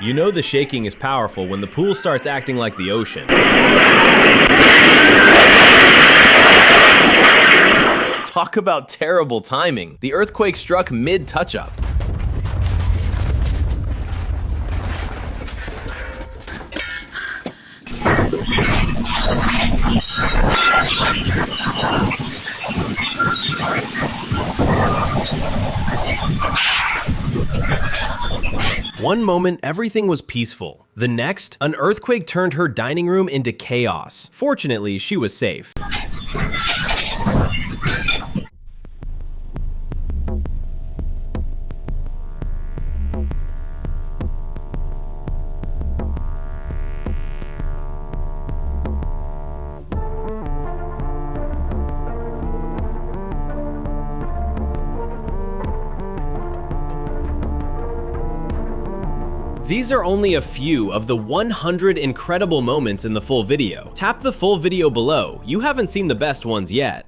You know the shaking is powerful when the pool starts acting like the ocean. Talk about terrible timing. The earthquake struck mid-touch-up. One moment, everything was peaceful. The next, an earthquake turned her dining room into chaos. Fortunately, she was safe. These are only a few of the 100 incredible moments in the full video. Tap the full video below. You haven't seen the best ones yet.